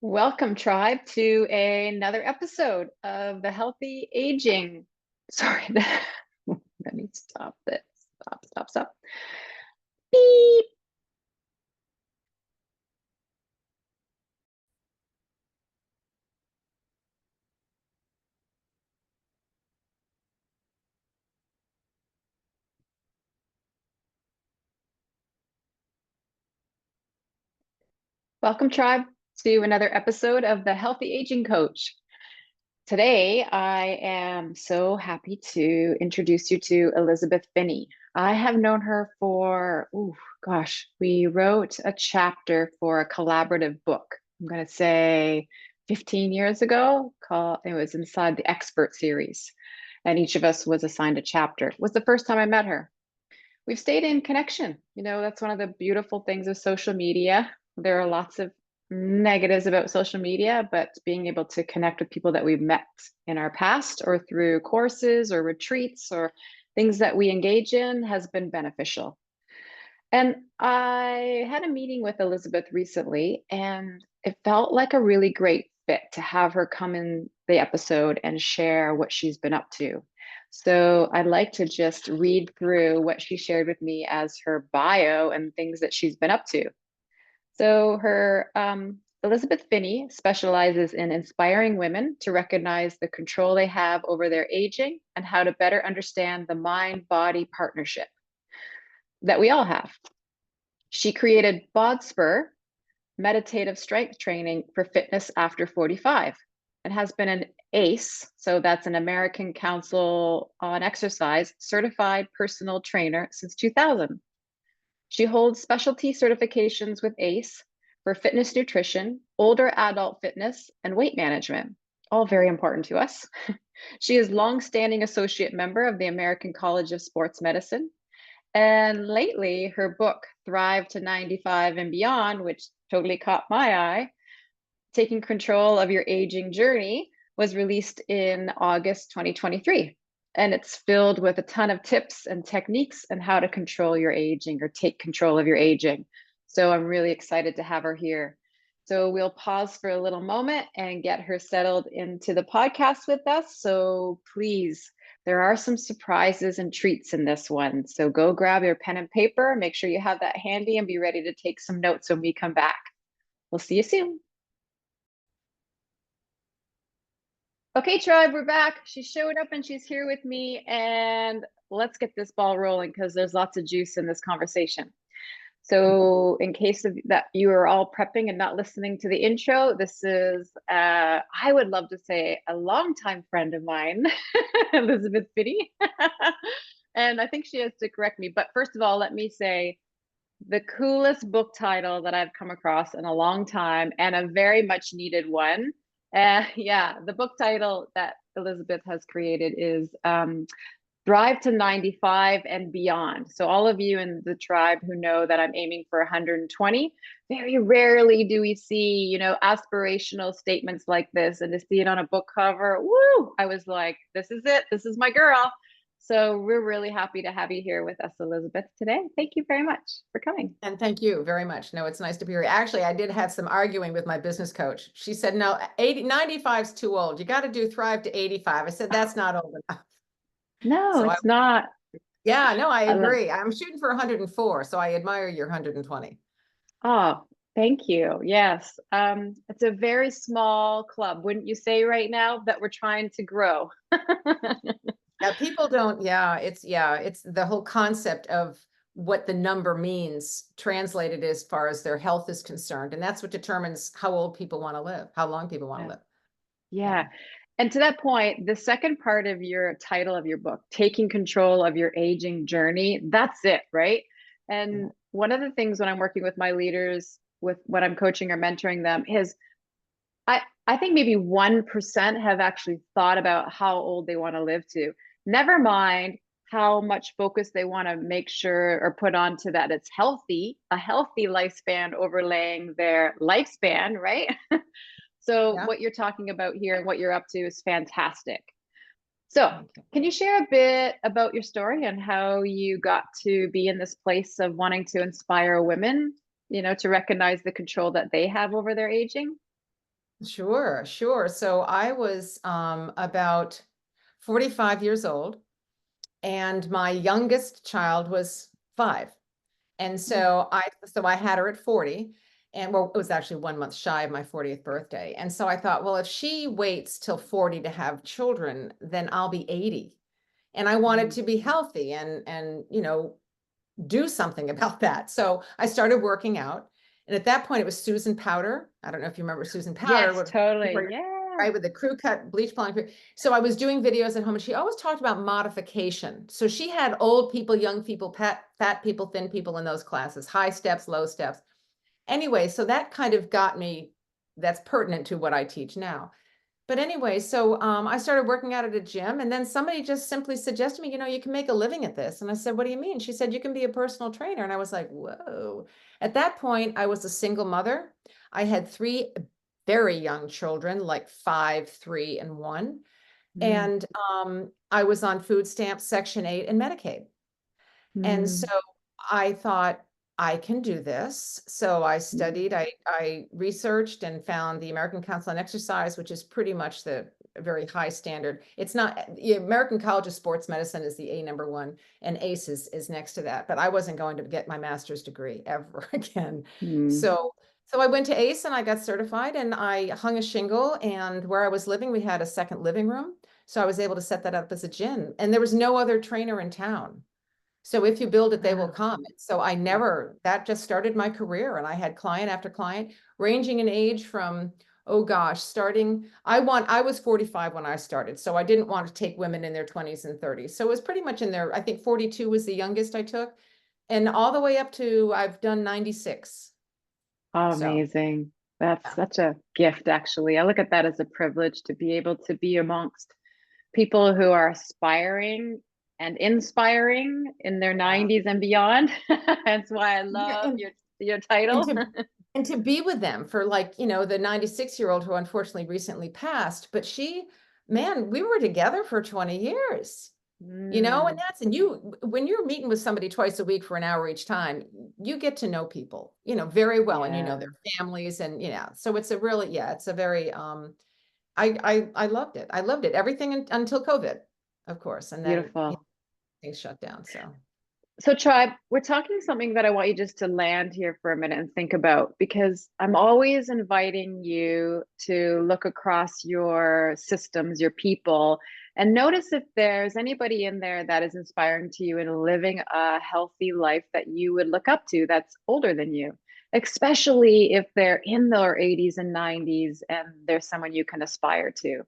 Welcome, tribe, to another episode of the Healthy Aging. Sorry, let me stop this. Stop. Beep. Welcome, tribe, to another episode of the Healthy Aging Coach. Today, I am so happy to introduce you to Elizabeth Phinney. I have known her for, we wrote a chapter for a collaborative book. I'm going to say 15 years ago. It was inside the Expert series, and each of us was assigned a chapter. It was the first time I met her. We've stayed in connection. That's one of the beautiful things of social media. There are lots of negatives about social media, but being able to connect with people that we've met in our past or through courses or retreats or things that we engage in has been beneficial. And I had a meeting with Elizabeth recently, and it felt like a really great fit to have her come in the episode and share what she's been up to. So I'd like to just read through what she shared with me as her bio and things that she's been up to. So her Elizabeth Phinney specializes in inspiring women to recognize the control they have over their aging and how to better understand the mind-body partnership that we all have. She created BODSPUR, meditative strength training for fitness after 45, and has been an ACE, so that's an American Council on Exercise, certified personal trainer since 2000. She holds specialty certifications with ACE for fitness nutrition, older adult fitness, and weight management, all very important to us. She is long-standing associate member of the American College of Sports Medicine. And lately, her book, Thrive to 95 and Beyond, which totally caught my eye, Taking Control of Your Aging Journey, was released in August 2023. And it's filled with a ton of tips and techniques on how to control your aging or take control of your aging. So I'm really excited to have her here. So we'll pause for a little moment and get her settled into the podcast with us. So please, there are some surprises and treats in this one. So go grab your pen and paper, make sure you have that handy and be ready to take some notes when we come back. We'll see you soon. Okay, tribe, we're back. She showed up and she's here with me, and let's get this ball rolling because there's lots of juice in this conversation. So in case of that you are all prepping and not listening to the intro, this is, I would love to say, a longtime friend of mine, Elizabeth Phinney. And I think she has to correct me. But first of all, let me say the coolest book title that I've come across in a long time and a very much needed one. Yeah, the book title that Elizabeth has created is Thrive to 95 and Beyond. So all of you in the tribe who know that I'm aiming for 120, very rarely do we see, aspirational statements like this, and to see it on a book cover, woo, I was like, this is it. This is my girl. So we're really happy to have you here with us, Elizabeth, today. Thank you very much for coming. And thank you very much. No, it's nice to be here. Actually, I did have some arguing with my business coach. She said, no, 95 is too old. You got to do Thrive to 85. I said, that's not old enough. No, So it's not. yeah, no, I I love. agree. I'm shooting for 104. So I admire your 120. Oh, thank you. Yes. It's a very small club, wouldn't you say right now, that we're trying to grow? Yeah, people don't. It's the whole concept of what the number means translated as far as their health is concerned. And that's what determines how old people want to live, how long people want to Yeah. live. Yeah. And to that point, the second part of your title of your book, Taking Control of Your Aging Journey, that's it, right? Yeah. And one of the things when I'm working with my leaders, with when I'm coaching or mentoring them, is I think maybe 1% have actually thought about how old they want to live to. Never mind how much focus they want to make sure or put onto that it's healthy, a healthy lifespan overlaying their lifespan, right? So Yeah. what you're talking about here and what you're up to is fantastic. So can you share a bit about your story and how you got to be in this place of wanting to inspire women, to recognize the control that they have over their aging? Sure, sure. So I was about 45 years old, and my youngest child was 5. And Mm, so I had her at 40, and well, it was actually 1 month shy of my 40th birthday. And so I thought, well, if she waits till 40 to have children, then I'll be 80. And I wanted mm, to be healthy and do something about that. So I started working out. And at that point, it was Susan Powder. I don't know if you remember Susan Powder, yes, totally. where, Yeah. right, with the crew cut, bleach blonde. So I was doing videos at home, and she always talked about modification. So she had old people, young people, fat people, thin people in those classes, high steps, low steps. Anyway, so that kind of got me, that's pertinent to what I teach now. But anyway, so I started working out at a gym, and then somebody just simply suggested me, you can make a living at this. And I said, what do you mean? She said, you can be a personal trainer. And I was like, whoa. At that point, I was a single mother. I had 3 very young children, like 5, 3, and 1. Mm, And I was on food stamps, Section 8, and Medicaid. And so mm, I thought, I can do this. So I mm, studied, I researched and found the American Council on Exercise, which is pretty much the very high standard. It's not, the American College of Sports Medicine is the #1, and ACE is next to that. But I wasn't going to get my master's degree ever again. mm. So I went to ACE and I got certified, and I hung a shingle, and where I was living, we had a second living room. So I was able to set that up as a gym, and there was no other trainer in town. So if you build it, they will Wow. come. So that just started my career, and I had client after client ranging in age from, oh gosh, I was 45 when I started. So I didn't want to take women in their 20s and 30s. So it was pretty much in there. I think 42 was the youngest I took, and all the way up to I've done 96. Oh, So amazing. That's yeah. such a gift, actually. I look at that as a privilege to be able to be amongst people who are aspiring and inspiring in their Yeah. 90s and beyond. That's why I Yeah, love and your and title. to and to be with them for, like, the 96-year-old who unfortunately recently passed, but man, we were together for 20 years. And Mm, when you're meeting with somebody twice a week for an hour each time, you get to know people, very well, and yeah, their families, and so it's a really, yeah, it's a very, I loved it. I loved it. Everything until COVID, of course. And then beautiful. things shut down. So So, Tribe, we're talking something that I want you just to land here for a minute and think about because I'm always inviting you to look across your systems, your people, and notice if there's anybody in there that is inspiring to you and living a healthy life that you would look up to that's older than you, especially if they're in their 80s and 90s and there's someone you can aspire to.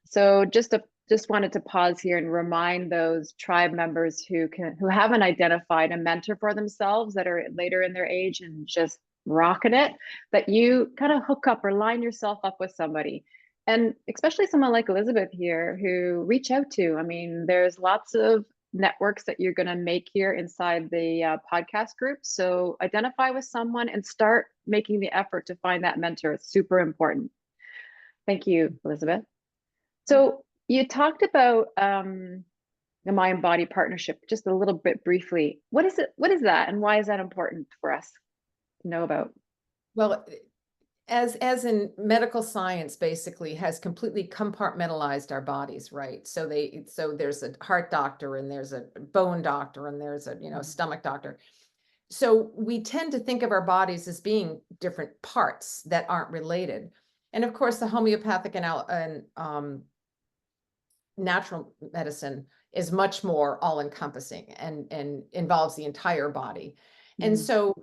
So just wanted to pause here and remind those tribe members who haven't identified a mentor for themselves that are later in their age and just rocking it, that you kind of hook up or line yourself up with somebody. And especially someone like Elizabeth here who reach out to. I mean, there's lots of networks that you're going to make here inside the podcast group. So identify with someone and start making the effort to find that mentor. It's super important. Thank you, Elizabeth. So you talked about the mind body partnership just a little bit briefly. What is it? What is that, and why is that important for us to know about? well, as in medical science basically has completely compartmentalized our bodies, right? So there's a heart doctor, and there's a bone doctor, and there's a stomach doctor. So we tend to think of our bodies as being different parts that aren't related. And of course, the homeopathic and natural medicine is much more all encompassing and involves the entire body. And Mm, so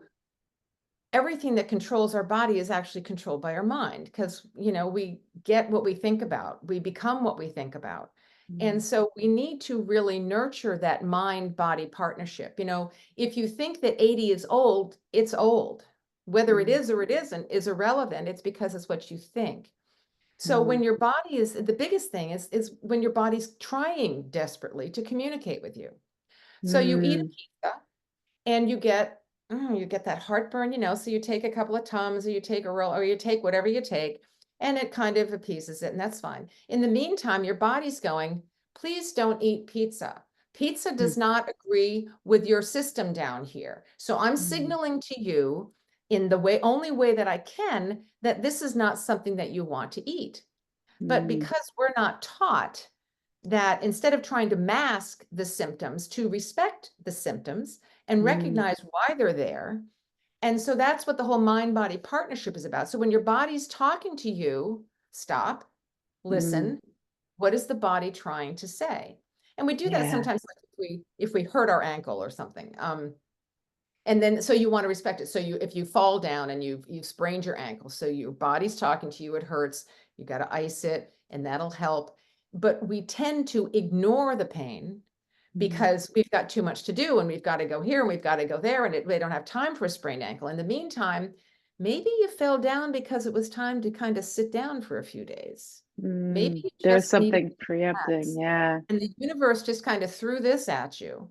everything that controls our body is actually controlled by our mind, because we get what we think about, we become what we think about. And mm, so we need to really nurture that mind body partnership. If you think that 80 is old, it's old. Whether it mm, is or it isn't is irrelevant. It's because it's what you think. So mm, when your body is, the biggest thing is when your body's trying desperately to communicate with you. So you eat a mm, pizza, and you get that heartburn, so you take a couple of Tums, or you take a roll, or you take whatever you take, and it kind of appeases it, and that's fine. In the meantime, your body's going, please don't eat pizza. Pizza mm, does not agree with your system down here. So I'm mm, signaling to you, in the only way that I can, that this is not something that you want to eat. But Mm, because we're not taught that, instead of trying to mask the symptoms, to respect the symptoms and mm, recognize why they're there. And so that's what the whole mind-body partnership is about. So when your body's talking to you, stop, mm, listen. What is the body trying to say? And we do that yeah. sometimes, like if we hurt our ankle or something. And then, so you want to respect it. So if you fall down and you've sprained your ankle, so your body's talking to you, it hurts, you got to ice it, and that'll help. But we tend to ignore the pain Mm, because we've got too much to do, and we've got to go here and we've got to go there, and they don't have time for a sprained ankle. In the meantime, maybe you fell down because it was time to kind of sit down for a few days. Maybe you there's just needed something to preempting. relax. Yeah. And the universe just kind of threw this at you.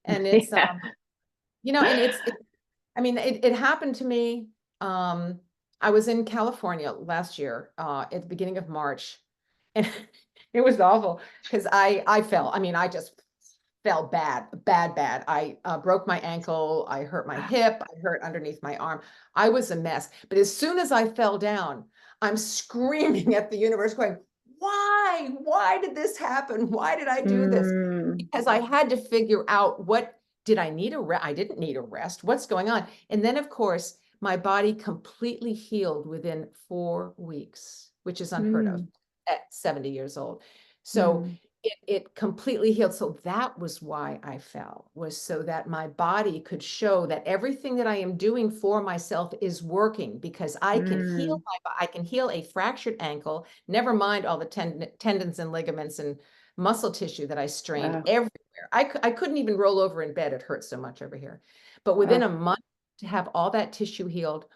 And it's, Yeah. and I mean, it happened to me. I was in California last year, at the beginning of March, and it was awful because I fell. I mean, I just fell bad. I broke my ankle. I hurt my hip. I hurt underneath my arm. I was a mess. But as soon as I fell down, I'm screaming at the universe, going, "Why? Why did this happen? Why did I do this?" Mm, Because I had to figure out, what did I need a rest? I didn't need a rest. What's going on? And then, of course, my body completely healed within 4 weeks, which is unheard of mm, at 70 years old. So mm, it completely healed. So that was why I fell, was so that my body could show that everything that I am doing for myself is working, because I can heal mm. I can heal a fractured ankle, never mind all the tendons and ligaments and muscle tissue that I strained Wow. everywhere. I couldn't even roll over in bed. It hurt so much over here. But within Oh, a month, to have all that tissue healed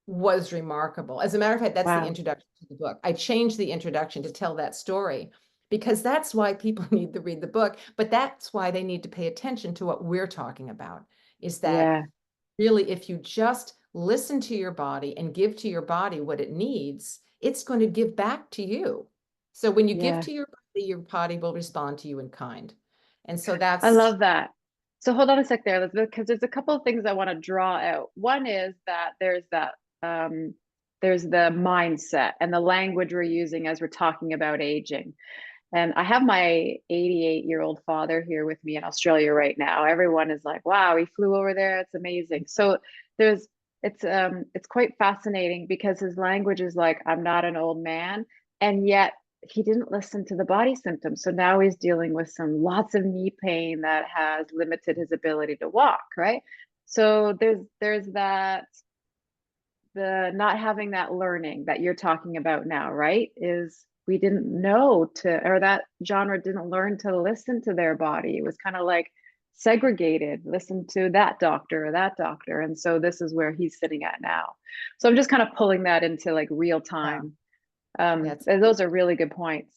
was remarkable. As a matter of fact, that's the wow. introduction to the book. I changed the introduction to tell that story, because that's why people need to read the book, but that's why they need to pay attention to what we're talking about, is that Yeah. really, if you just listen to your body and give to your body what it needs, it's going to give back to you. So when you give Yeah. to your body will respond to you in kind. And so I that's, love that. So hold on a sec there, Elizabeth, because there's a couple of things I want to draw out. One is that um, there's the mindset and the language we're using as we're talking about aging. And I have my 88-year-old father here with me in Australia right now. Everyone is like, wow, he flew over there. It's amazing. So there's it's quite fascinating because his language is like, I'm not an old man. And yet he didn't listen to the body symptoms. So now he's dealing with some lots of knee pain that has limited his ability to walk, right? So there's that the not having that learning that you're talking about now, right? Is we didn't know to, or that genre didn't learn to listen to their body. It was kind of like segregated, listen to that doctor or that doctor. And so this is where he's sitting at now. So I'm just kind of pulling that into like real yeah, time. that's, And those are really good points.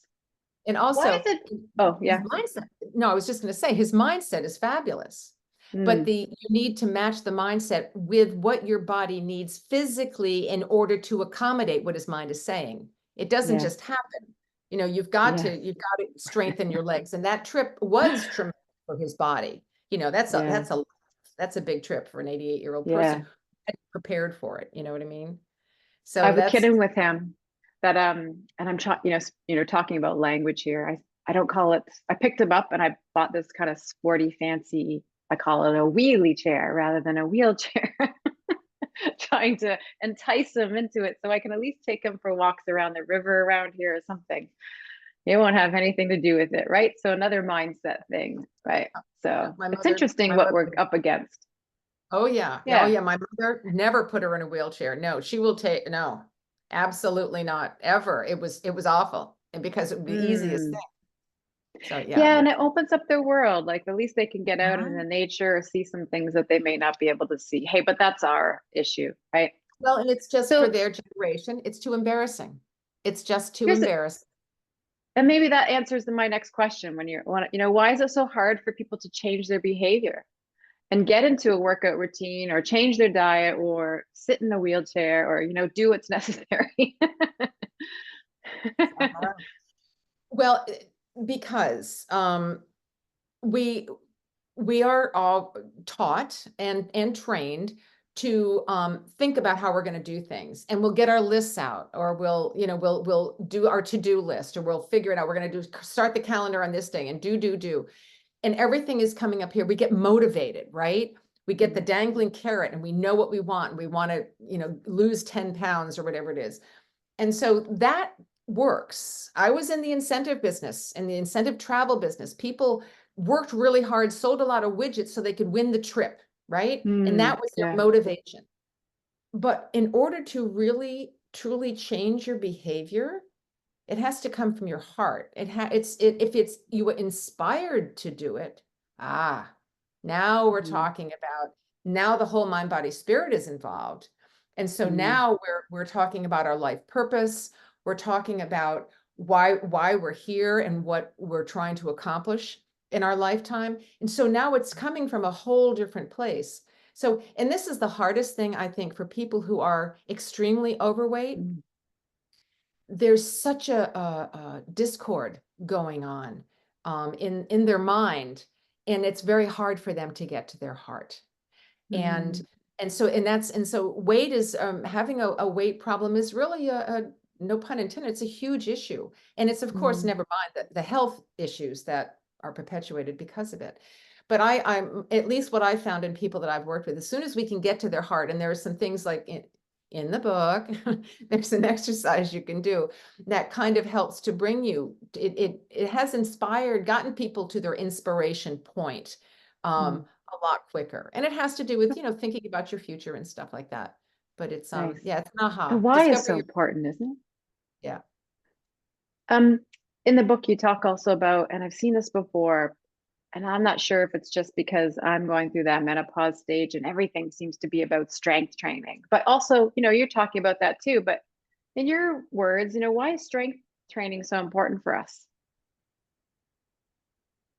and Why is also it? Oh, his yeah. mindset. No, I was just going to say his mindset is fabulous. But Mm, you need to match the mindset with what your body needs physically in order to accommodate what his mind is saying. It doesn't yeah. just happen. Yes. You've got to strengthen your legs. And that trip was traumatic for his body. Yeah. That's a big trip for an 88-year-old person Yeah. who hadn't prepared for it. You know what I mean? I So was that's, kidding with him that and I'm talking about language here. I don't call it. I picked him up and I bought this kind of sporty, fancy. I call it a wheelie chair rather than a wheelchair, trying to entice him into it so I can at least take him for walks around the river around here or something. It won't have anything to do with it, right? So another mindset thing, right? yeah, So it's interesting what we're up against. oh yeah. Oh Yeah. yeah. My mother never put her in a wheelchair. No, she will take, no, absolutely not ever. It was awful. And because it would be the easiest thing. Mm. So yeah, Yeah, and that's, it opens up their world. Like at least they can get out in mhm. the nature or see some things that they may not be able to see. Hey, but that's our issue, right? Well, and it's just for So their generation. It's too embarrassing. It's just too here's embarrassing. and maybe that answers my next question why is it so hard for people to change their behavior and get into a workout routine or change their diet or sit in a wheelchair or, do what's necessary? Well, because we we are all taught and trained to think about how we're going to do things, and we'll get our lists out, or we'll do our to-do list, or we'll figure it out. We're going to start the calendar on this day and do, and everything is coming up here. We get motivated, right? We get the dangling carrot, and we know what we want. And we want to, lose 10 pounds or whatever it is. And so that works. I was in the incentive business, in the incentive travel business. People worked really hard, sold a lot of widgets so they could win the trip, right? And that was their Yeah. motivation. But in order to really, truly change your behavior, it has to come from your heart. If you were inspired to do it, now we're talking about, now the whole mind, body, spirit is involved. And so now we're talking about our life purpose. We're talking about why we're here and what we're trying to accomplish in our lifetime. And so now it's coming from a whole different place. So, and this is the hardest thing, I think, for people who are extremely overweight. There's such a discord going on in their mind, and it's very hard for them to get to their heart. And so weight is having a weight problem is really a no pun intended, it's a huge issue. And it's, of course, never mind the health issues that are perpetuated because of it. But I'm at least what I found in people that I've worked with, as soon as we can get to their heart, and there are some things like in the book, there's an exercise you can do that kind of helps to bring you, it has gotten people to their inspiration point a lot quicker. And it has to do with, thinking about your future and stuff like that. But it's, Nice. yeah, it's an The aha. why is Discover so your, important, isn't it? yeah. In the book, you talk also about, and I've seen this before, and I'm not sure if it's just because I'm going through that menopause stage and everything seems to be about strength training, but also, you're talking about that too. But in your words, why is strength training so important for us?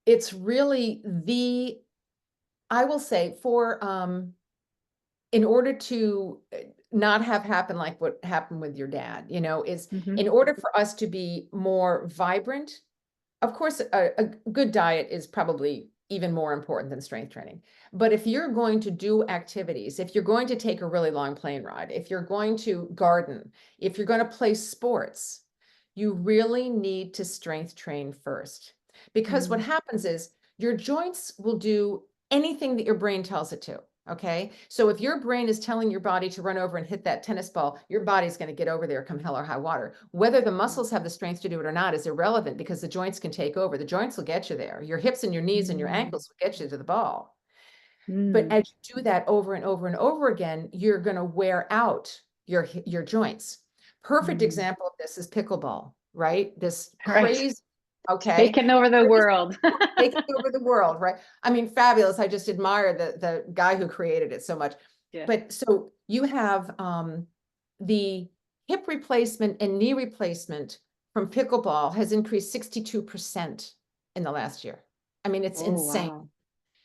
It's really I will say in order to not have happen like what happened with your dad, is in order for us to be more vibrant. Of course, a good diet is probably even more important than strength training. But if you're going to do activities, if you're going to take a really long plane ride, if you're going to garden, if you're going to play sports, you really need to strength train first. Because what happens is your joints will do anything that your brain tells it to. Okay. So if your brain is telling your body to run over and hit that tennis ball, your body's going to get over there come hell or high water. Whether the muscles have the strength to do it or not is irrelevant, because the joints can take over. The joints will get you there. Your hips and your knees and your ankles will get you to the ball. But as you do that over and over and over again, you're going to wear out your joints. Perfect example of this is pickleball, right? This Right. crazy, okay, Taking over the crazy world. taking over the world, right? I mean, fabulous. I just admire the guy who created it so much. Yeah. But so you have the hip replacement and knee replacement from pickleball has increased 62% in the last year. I mean, it's Oh, insane, wow.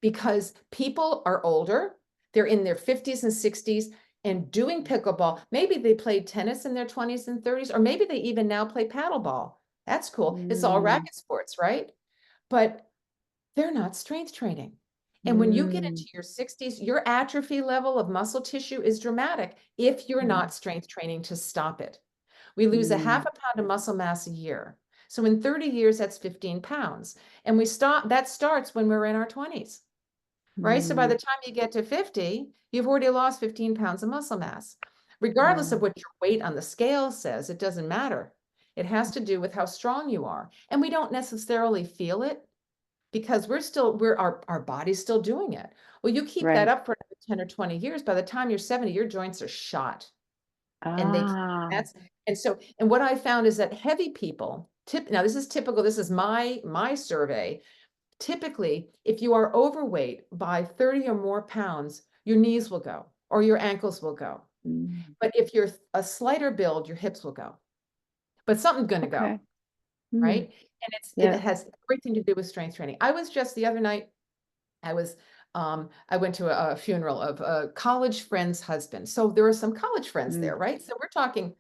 because people are older, they're in their 50s and 60s and doing pickleball. Maybe they played tennis in their 20s and 30s, or maybe they even now play paddleball. That's cool. It's all racket sports, right? But they're not strength training. And when you get into your 60s, your atrophy level of muscle tissue is dramatic if you're not strength training to stop it. We lose a half a pound of muscle mass a year. So in 30 years, that's 15 pounds. And that starts when we're in our 20s, right? So by the time you get to 50, you've already lost 15 pounds of muscle mass. Regardless of Wow. what your weight on the scale says, it doesn't matter. It has to do with how strong you are. And we don't necessarily feel it, because our body's still doing it. Well, you keep that Right. up for another 10 or 20 years, by the time you're 70, your joints are shot. And Ah. and what I found is that heavy people now this is typical, this is my survey. Typically, if you are overweight by 30 or more pounds, your knees will go or your ankles will go. But if you're a slighter build, your hips will go. But something's going to go, Okay. right? And it Yeah. has everything to do with strength training. I was just the other night, I went to a funeral of a college friend's husband. So there were some college friends there, right? So we're talking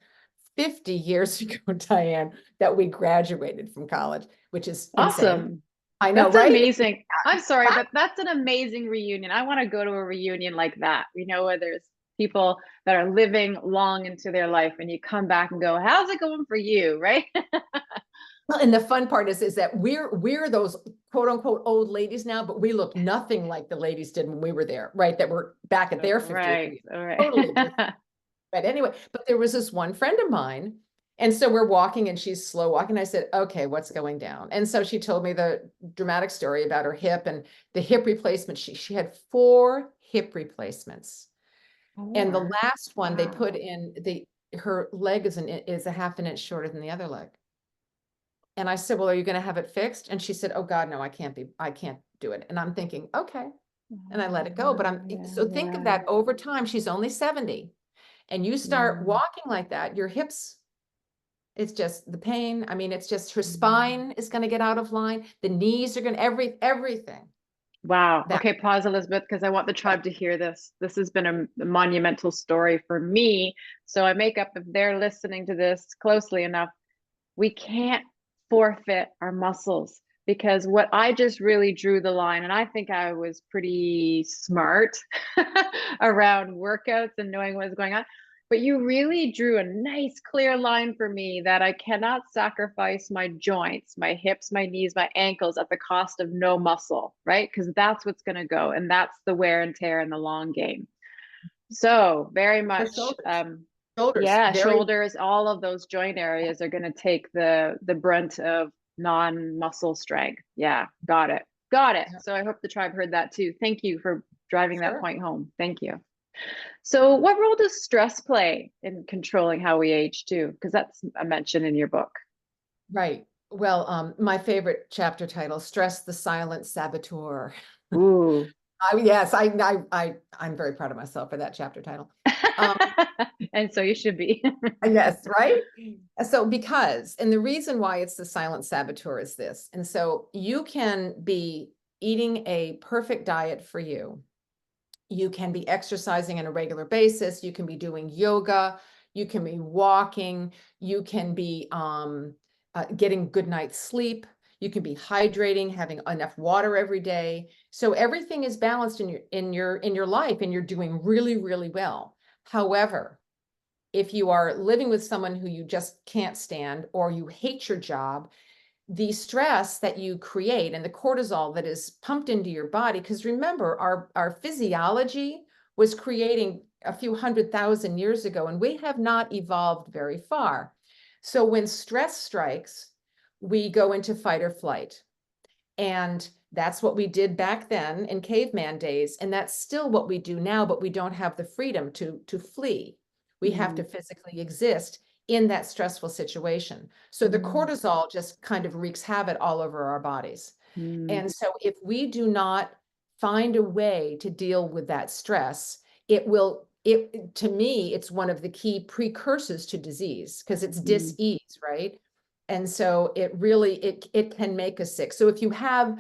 50 years ago, Diane, that we graduated from college, which is insane. Awesome. I know, That's right? amazing. I'm sorry, but that's an amazing reunion. I want to go to a reunion like that. Where there's people that are living long into their life, and you come back and go, how's it going for you, right? Well, and the fun part is that we're those quote unquote old ladies now, but we look nothing like the ladies did when we were there, right? That were back at their 50th. Right, all right. Totally different. But anyway, but there was this one friend of mine, and so we're walking and she's slow walking. I said, okay, what's going down? And so she told me the dramatic story about her hip and the hip replacement. She had 4 hip replacements. And the 4. last one they Wow. put in, her leg is a half an inch shorter than the other leg. And I said, well, are you going to have it fixed? And she said, oh God, no, I can't do it. And I'm thinking, okay. And I let it go. But so think of that over time. She's only 70. And you start walking like that, your hips, it's just the pain. I mean, it's just her spine is going to get out of line. The knees are going to, everything. Wow. That, Okay, pause, Elizabeth, because I want the tribe to hear this. This has been a monumental story for me. So I make up, if they're listening to this closely enough, we can't forfeit our muscles, because what I just really drew the line, and I think I was pretty smart around workouts and knowing what was going on, but you really drew a nice clear line for me that I cannot sacrifice my joints, my hips, my knees, my ankles at the cost of no muscle, right? Because that's what's going to go, and that's the wear and tear in the long game. So very the much, shoulders, yeah, very, shoulders, all of those joint areas are going to take the brunt of non-muscle strength. Yeah, got it. Got it. So I hope the tribe heard that too. Thank you for driving that sure. point home. Thank you. So what role does stress play in controlling how we age too? Because that's a mention in your book. Right. Well, my favorite chapter title, Stress the Silent Saboteur. Ooh. Yes, I'm very proud of myself for that chapter title. Um, And so you should be. yes, right? So and the reason why it's the silent saboteur is this. And so you can be eating a perfect diet for you. You can be exercising on a regular basis. You can be doing yoga. You can be walking. You can be getting good night's sleep. You can be hydrating, having enough water every day. So everything is balanced in your life, and you're doing really, really well. However, if you are living with someone who you just can't stand, or you hate your job, the stress that you create and the cortisol that is pumped into your body, because remember, our physiology was creating a few 100,000 years ago, and we have not evolved very far. So when stress strikes, we go into fight or flight. And that's what we did back then in caveman days. And that's still what we do now, but we don't have the freedom to flee. We have to physically exist in that stressful situation. So the cortisol just kind of wreaks havoc all over our bodies. And so if we do not find a way to deal with that stress, to me, it's one of the key precursors to disease, because it's dis-ease, right? And so it can make us sick. So if you have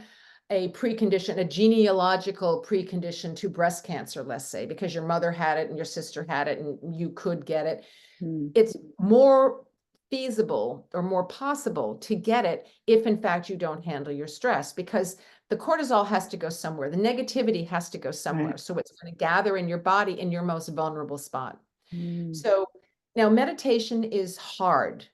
a precondition, a genealogical precondition to breast cancer, let's say, because your mother had it and your sister had it and you could get it, it's more feasible or more possible to get it if in fact you don't handle your stress, because the cortisol has to go somewhere. The negativity has to go somewhere. Right. So it's going to gather in your body in your most vulnerable spot. Mm. So now meditation is hard,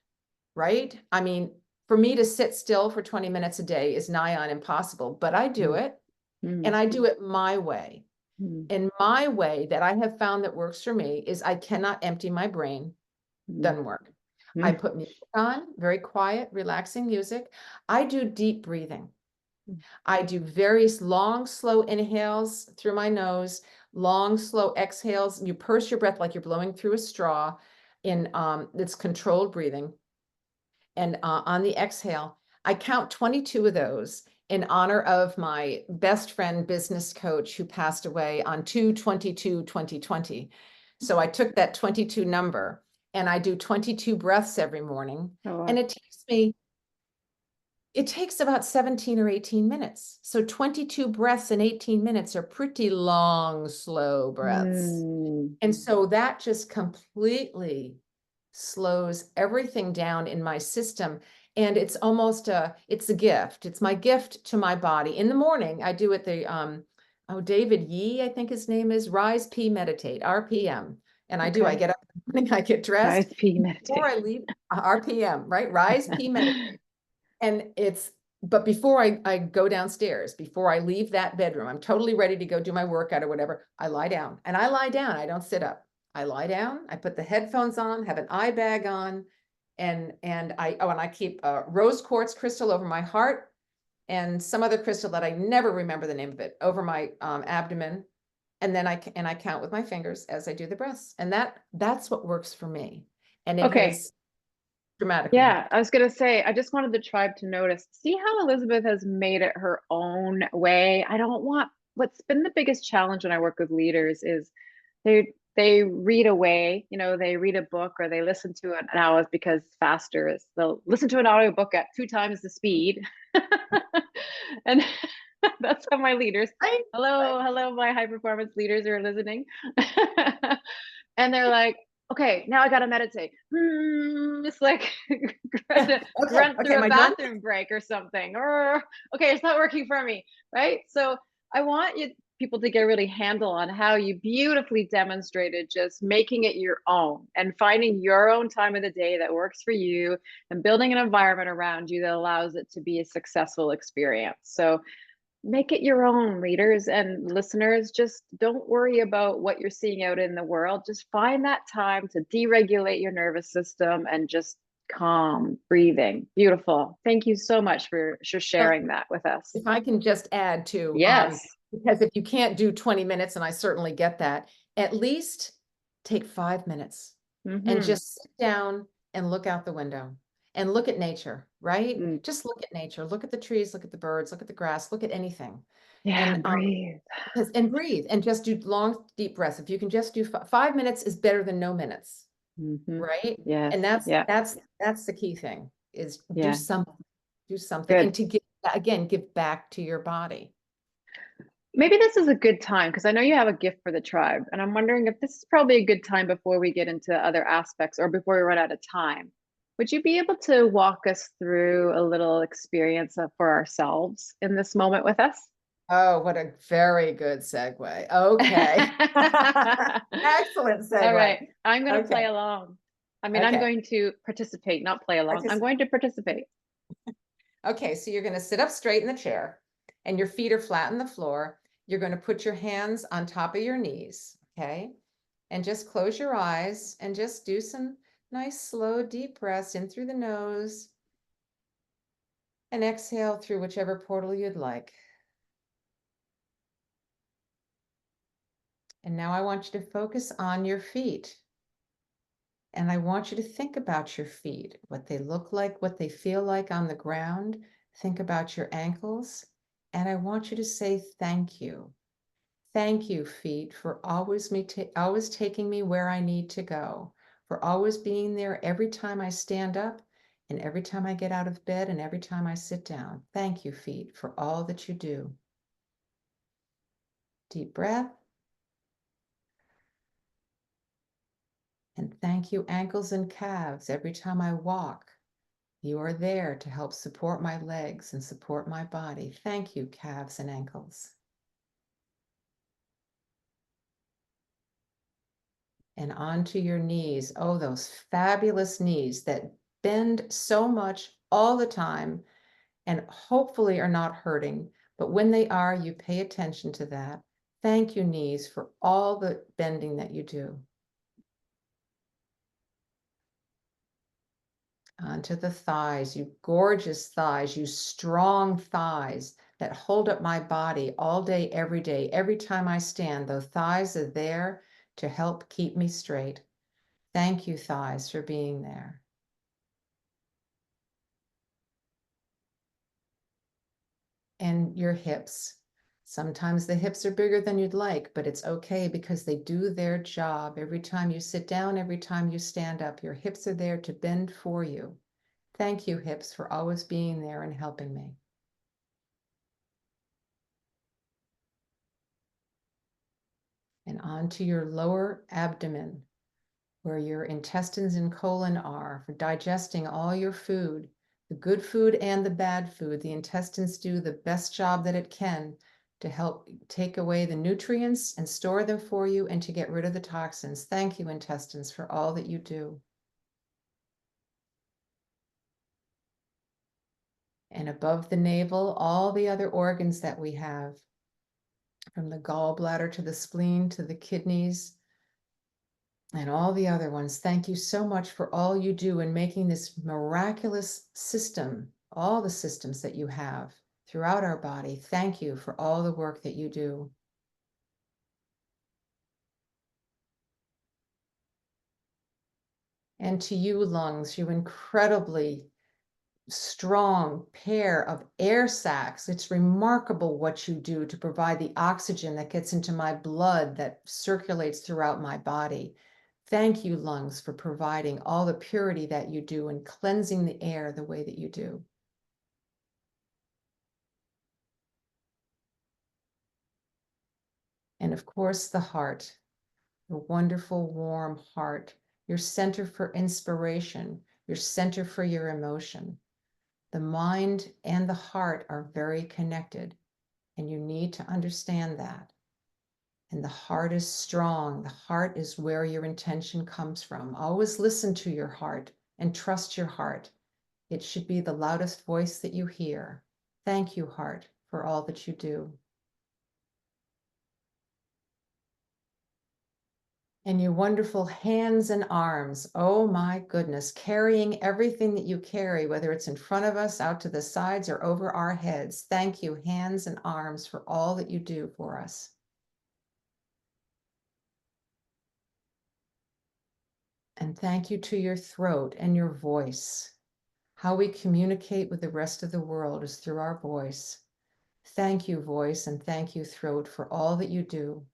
right? I mean, for me to sit still for 20 minutes a day is nigh on impossible, but I do Mm. it, and Mm. I do it my way. Mm. And my way that I have found that works for me is I cannot empty my brain. Mm. Doesn't work. I Mm. put music on, very quiet, relaxing music. I do deep breathing. I do very long, slow inhales through my nose, long, slow exhales. You purse your breath like you're blowing through a straw in it's controlled breathing. And on the exhale, I count 22 of those in honor of my best friend, business coach, who passed away on 2/22/2020. So I took that 22 number and I do 22 breaths every morning. Oh, And wow. it takes about 17 or 18 minutes. So 22 breaths in 18 minutes are pretty long, slow breaths. Mm. And so that just completely slows everything down in my system. And it's almost it's a gift. It's my gift to my body. In the morning, I do it David Yee, I think his name is, Rise, P, Meditate, RPM. And I do, I Okay. get up in the morning, I get dressed. Rise, P, Before I meditate. leave, RPM, right? Rise, P, Meditate. And but before I go downstairs, before I leave that bedroom, I'm totally ready to go do my workout or whatever, I lie down. And I lie down, I don't sit up. I lie down, I put the headphones on, have an eye bag on, and I keep a rose quartz crystal over my heart, and some other crystal that I never remember the name of it over my abdomen. And then I count with my fingers as I do the breaths. And that's what works for me. And it Okay. has dramatically Yeah, helped. I was gonna say, I just wanted the tribe to notice, see how Elizabeth has made it her own way. I don't want, what's been the biggest challenge when I work with leaders is they read away, they read a book or they listen to it now because faster is they'll listen to an audiobook at 2 times the speed. And that's how my leaders, Right? hello, hello, my high performance leaders are listening. And they're like, okay, now I gotta meditate. It's like Okay, grunt okay, through am a I done? bathroom break or something. Or okay, it's not working for me, right? So I want people to get really handle on how you beautifully demonstrated just making it your own and finding your own time of the day that works for you and building an environment around you that allows it to be a successful experience. So make it your own, leaders and listeners. Just don't worry about what you're seeing out in the world. Just find that time to deregulate your nervous system and just calm breathing. Beautiful. Thank you so much for So sharing that with us. if I can just add to, Yes. because if you can't do 20 minutes, and I certainly get that, at least take 5 minutes and Mm-hmm. just sit down and look out the window and look at nature, right? Mm. Just look at nature, look at the trees, look at the birds, look at the grass, look at anything. Yeah, And breathe. and breathe and just do long, deep breaths. If you can just do 5 minutes is better than no minutes, Mm-hmm. right? Yes. And Yeah. that's the key thing is Yeah. do something, and Good. to give back to your body. Maybe this is a good time because I know you have a gift for the tribe, and I'm wondering if this is probably a good time before we get into other aspects or before we run out of time. Would you be able to walk us through a little experience for ourselves in this moment with us? Oh, what a very good segue. Okay. Excellent All segue. right, I'm going to play Okay. along. I mean, I'm Okay. going to participate, not play along. I'm going to participate. Okay, so you're going to sit up straight in the chair and your feet are flat on the floor. You're going to put your hands on top of your knees, okay? And just close your eyes and just do some nice, slow, deep breaths in through the nose and exhale through whichever portal you'd like. And now I want you to focus on your feet. And I want you to think about your feet, what they look like, what they feel like on the ground. Think about your ankles. And I want you to say thank you. Thank you, feet, for always taking me where I need to go, for always being there every time I stand up and every time I get out of bed and every time I sit down. Thank you, feet, for all that you do. Deep breath. And thank you, ankles and calves, every time I walk. You are there to help support my legs and support my body. Thank you, calves and ankles. And onto your knees. Oh, those fabulous knees that bend so much all the time and hopefully are not hurting. But when they are, you pay attention to that. Thank you, knees, for all the bending that you do. Onto the thighs, you gorgeous thighs, you strong thighs that hold up my body all day, every day. Every time I stand, those thighs are there to help keep me straight. Thank you, thighs, for being there. And your hips. Sometimes the hips are bigger than you'd like, but it's okay because they do their job. Every time you sit down, every time you stand up, your hips are there to bend for you. Thank you, hips, for always being there and helping me. And onto your lower abdomen, where your intestines and colon are for digesting all your food, the good food and the bad food. The intestines do the best job that it can to help take away the nutrients and store them for you and to get rid of the toxins. Thank you, intestines, for all that you do. And above the navel, all the other organs that we have, from the gallbladder to the spleen to the kidneys and all the other ones. Thank you so much for all you do in making this miraculous system, all the systems that you have throughout our body. Thank you for all the work that you do. And to you, lungs, you incredibly strong pair of air sacs. It's remarkable what you do to provide the oxygen that gets into my blood that circulates throughout my body. Thank you, lungs, for providing all the purity that you do and cleansing the air the way that you do. And of course, the heart, the wonderful, warm heart, your center for inspiration, your center for your emotion. The mind and the heart are very connected, and you need to understand that. And the heart is strong. The heart is where your intention comes from. Always listen to your heart and trust your heart. It should be the loudest voice that you hear. Thank you, heart, for all that you do. And your wonderful hands and arms, oh my goodness, carrying everything that you carry, whether it's in front of us, out to the sides, or over our heads. Thank you, hands and arms, for all that you do for us. And thank you to your throat and your voice. How we communicate with the rest of the world is through our voice. Thank you, voice, and thank you, throat, for all that you do.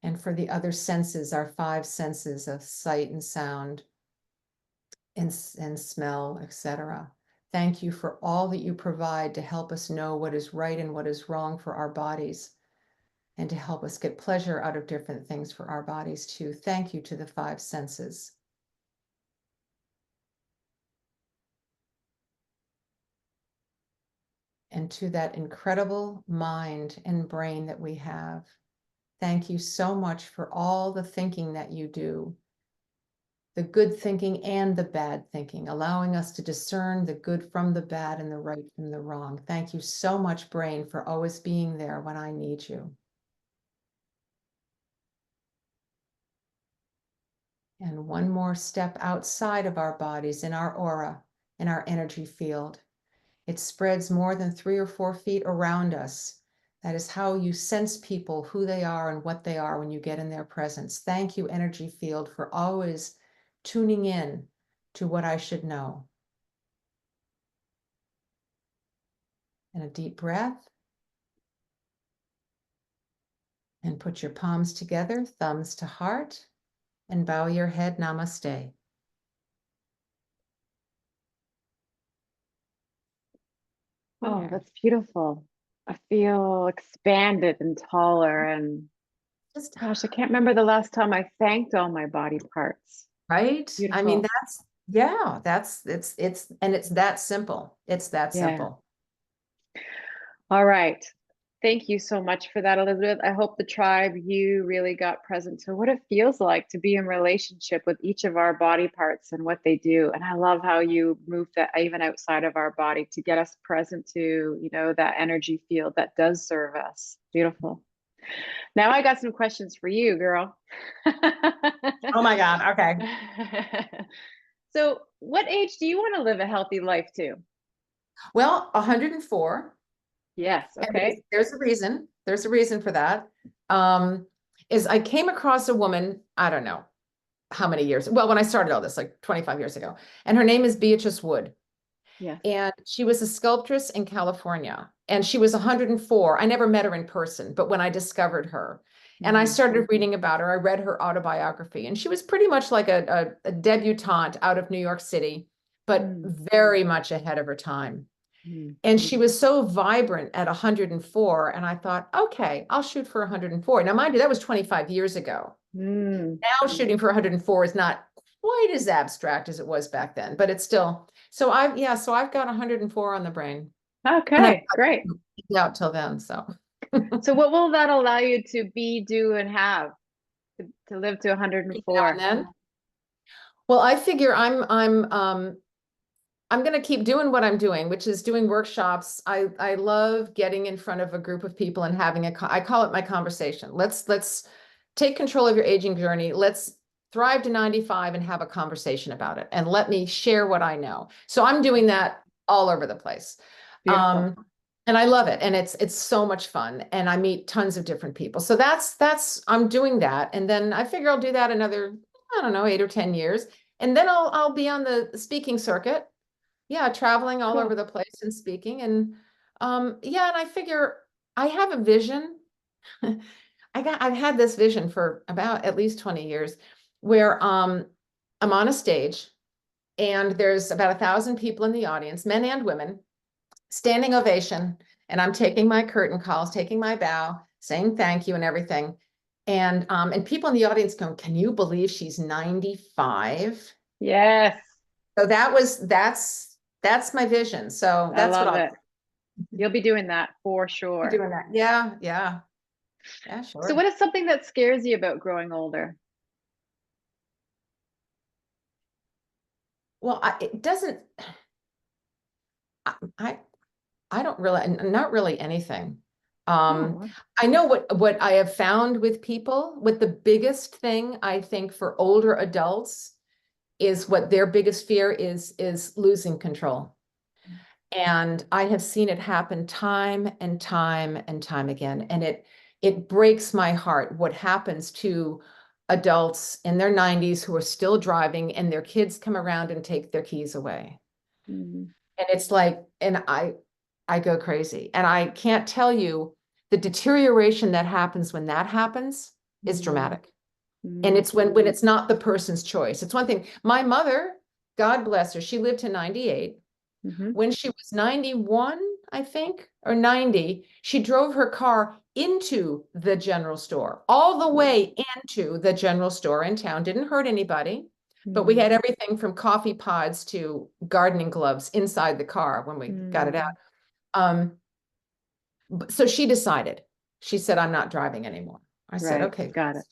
And for the other senses, our 5 senses of sight and sound and smell, etc. Thank you for all that you provide to help us know what is right and what is wrong for our bodies, and to help us get pleasure out of different things for our bodies too. Thank you to the 5 senses. And to that incredible mind and brain that we have. Thank you so much for all the thinking that you do, the good thinking and the bad thinking, allowing us to discern the good from the bad and the right from the wrong. Thank you so much, brain, for always being there when I need you. And one more step outside of our bodies, in our aura, in our energy field. It spreads more than 3 or 4 feet around us. That is how you sense people, who they are and what they are when you get in their presence. Thank you, energy field, for always tuning in to what I should know. And a deep breath. And put your palms together, thumbs to heart, and bow your head. Namaste. Oh, There. that's beautiful. I feel expanded and taller. And Just gosh, I can't remember the last time I thanked all my body parts. right. I mean, Beautiful. it's that simple. It's that Yeah. simple. All right. Thank you so much for that, Elizabeth. I hope the tribe, you really got present to what it feels like to be in relationship with each of our body parts and what they do. And I love how you moved that even outside of our body to get us present to, that energy field that does serve us. Beautiful. Now I got some questions for you, girl. Oh my God. Okay. So, what age do you want to live a healthy life to? Well, 104. Yes. And Okay. there's a reason. There's a reason for that. Is I came across a woman, I don't know how many years. Well, when I started all this, like 25 years ago, and her name is Beatrice Wood. Yes. And she was a sculptress in California, and she was 104. I never met her in person, but when I discovered her and I started reading about her, I read her autobiography, and she was pretty much like a debutante out of New York City, but very much ahead of her time. And she was so vibrant at 104. And I thought, okay, I'll shoot for 104. Now, mind you, that was 25 years ago. Now shooting for 104 is not quite as abstract as it was back then, but it's still. So so I've got 104 on the brain, and I've Okay, great. got out till then. So So what will that allow you to be, do, and have to live to now and 104? then. Well, I figure I'm going to keep doing what I'm doing, which is doing workshops. I love getting in front of a group of people and having I call it my conversation. Let's take control of your aging journey. Let's thrive to 95 and have a conversation about it. And let me share what I know. So I'm doing that all over the place. Beautiful. And I love it. And it's so much fun. And I meet tons of different people. So I'm doing that. And then I figure I'll do that another, I don't know, 8 or 10 years. And then I'll be on the speaking circuit. Yeah, traveling all over Cool. the place and speaking. And yeah, and I figure I have a vision. I've had this vision for about at least 20 years where I'm on a stage and there's about 1,000 people in the audience, men and women, standing ovation, and I'm taking my curtain calls, taking my bow, saying thank you and everything. And people in the audience go, can you believe she's 95? Yes, So that's my vision. So I that's what love I'll it. You'll be doing that for be sure. doing that. Yeah, yeah, yeah, So sure. what is something that scares you about growing older? Well, it doesn't, I, I don't really, not really anything. Um, Oh, I know what I have found with people, what the biggest thing I think for older adults is what their biggest fear is losing control. And I have seen it happen time and time and time again. And it breaks my heart what happens to adults in their 90s who are still driving and their kids come around and take their keys away. mm, And it's like, and I go crazy. And I can't tell you the deterioration that happens when that happens is mm, dramatic. And mm, it's when it's not the person's choice. It's one thing. My mother, God bless her, she lived to 98. hmm, When she was 91, I think, or 90, she drove her car into the general store, all the way into the general store in town. Didn't hurt anybody, but we mm, had everything from coffee pods to gardening gloves inside the car when we got it out. mm. Um, so she decided, she said, I'm not driving anymore. I said, Right, okay. got it.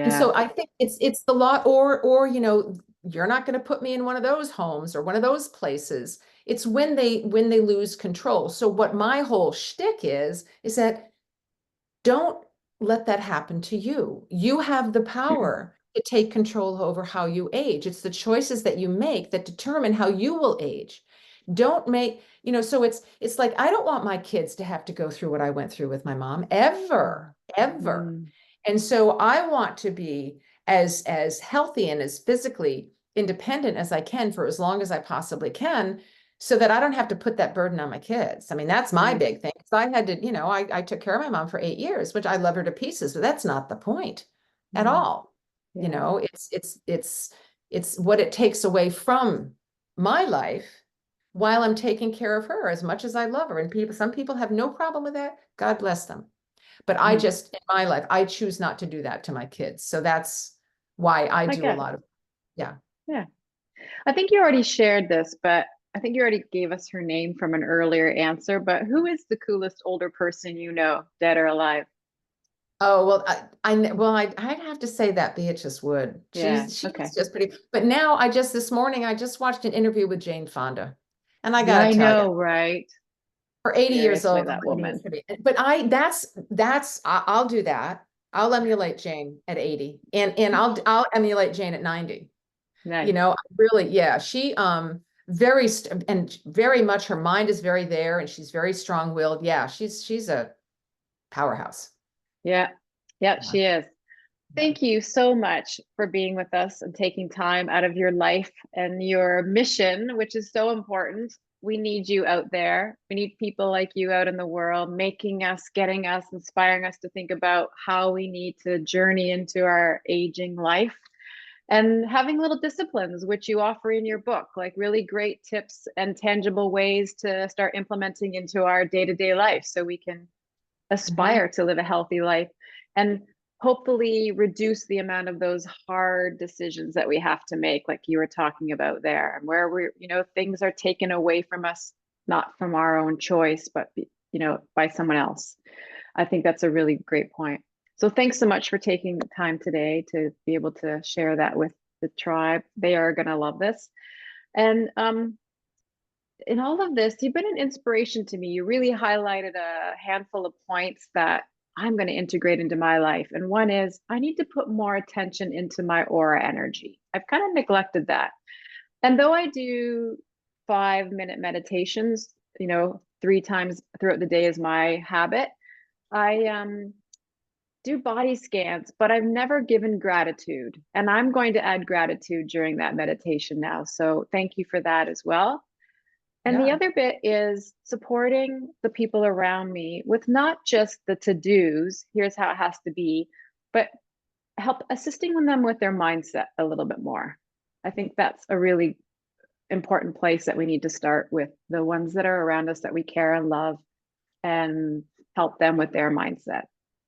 And Yeah. so I think it's the law, or you're not going to put me in one of those homes or one of those places. It's when they lose control. So what my whole shtick is that don't let that happen to you. You have the power to take control over how you age. It's the choices that you make that determine how you will age. Don't make, so it's like I don't want my kids to have to go through what I went through with my mom ever, ever. Mm, And so I want to be as healthy and as physically independent as I can for as long as I possibly can, so that I don't have to put that burden on my kids. I mean, that's my right. big thing. So I had to, I took care of my mom for 8 years, which I love her to pieces, but that's not the point at Mm, all. yeah. It's what it takes away from my life while I'm taking care of her as much as I love her. And some people have no problem with that. God bless them. But I Mm, just, in my life, I choose not to do that to my kids. So that's why I I do a get it. lot of, yeah. Yeah. I think you already shared this, but I think you already gave us her name from an earlier answer, but who is the coolest older person you know, dead or alive? Oh, well, I'd have to say that Beatrice Wood. Yeah. She's Okay. just pretty. But now this morning, I just watched an interview with Jane Fonda. And I Yeah, gotta I tell you, know, right? for 80 years Seriously, old, the that lady is woman. pretty. But I'll do that. I'll emulate Jane at 80. And I'll emulate Jane at 90. Nice. Really, yeah, she and very much her mind is very there and she's very strong-willed. Yeah, she's a powerhouse. Yeah. Yeah, Yeah, she is. yeah. Thank you so much for being with us and taking time out of your life and your mission, which is so important. We need you out there. We need people like you out in the world, making us, getting us, inspiring us to think about how we need to journey into our aging life and having little disciplines, which you offer in your book, like really great tips and tangible ways to start implementing into our day to day life so we can Mhm. aspire to live a healthy life. And hopefully reduce the amount of those hard decisions that we have to make, like you were talking about there, and where we're, things are taken away from us, not from our own choice, but, by someone else. I think that's a really great point. So thanks so much for taking the time today to be able to share that with the tribe. They are going to love this. And in all of this, you've been an inspiration to me. You really highlighted a handful of points that I'm going to integrate into my life. And one is I need to put more attention into my aura energy. I've kind of neglected that. And though I do 5-minute meditations, 3 times throughout the day is my habit, I do body scans, but I've never given gratitude. And I'm going to add gratitude during that meditation now. So thank you for that as well. And the Yeah. other bit is supporting the people around me with not just the to-dos, here's how it has to be, but help assisting them with their mindset a little bit more. I think that's a really important place that we need to start with the ones that are around us that we care and love, and help them with their mindset.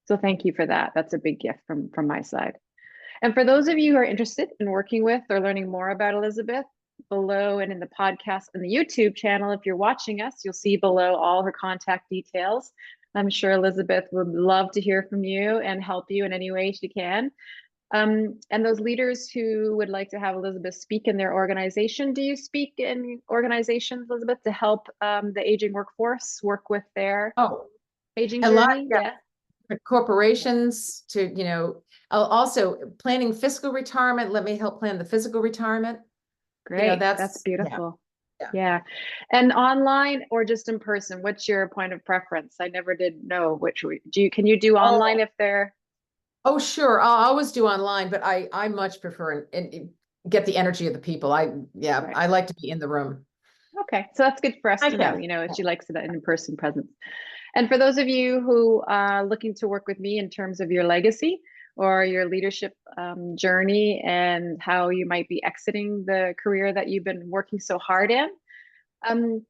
So thank you for that. That's a big gift from my side. And for those of you who are interested in working with or learning more about Elizabeth, below and in the podcast and the YouTube channel, if you're watching us, you'll see below all her contact details. I'm sure Elizabeth would love to hear from you and help you in any way she can. And those leaders who would like to have Elizabeth speak in their organization, do you speak in organizations, Elizabeth, to help the aging workforce work with their Oh, aging a lot, journey? yeah. Yeah. Corporations to, also planning fiscal retirement. Let me help plan the physical retirement. Great. That's That's, yeah. beautiful. Yeah. And online or just in person? What's your point of preference? I never did know which can you do online if they're Oh, sure. I'll always do online, but I much prefer and get the energy of the people. right. I like to be in the room. Okay. So that's good for us I to know, can. if she likes that in-person presence. And for those of you who are looking to work with me in terms of your legacy or your leadership journey and how you might be exiting the career that you've been working so hard in,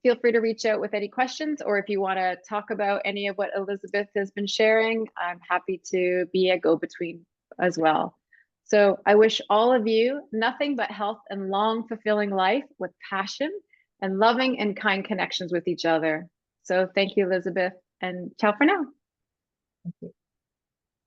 feel free to reach out with any questions, or if you want to talk about any of what Elizabeth has been sharing, I'm happy to be a go-between as well. So I wish all of you nothing but health and long, fulfilling life with passion and loving and kind connections with each other. So thank you, Elizabeth, and ciao for now.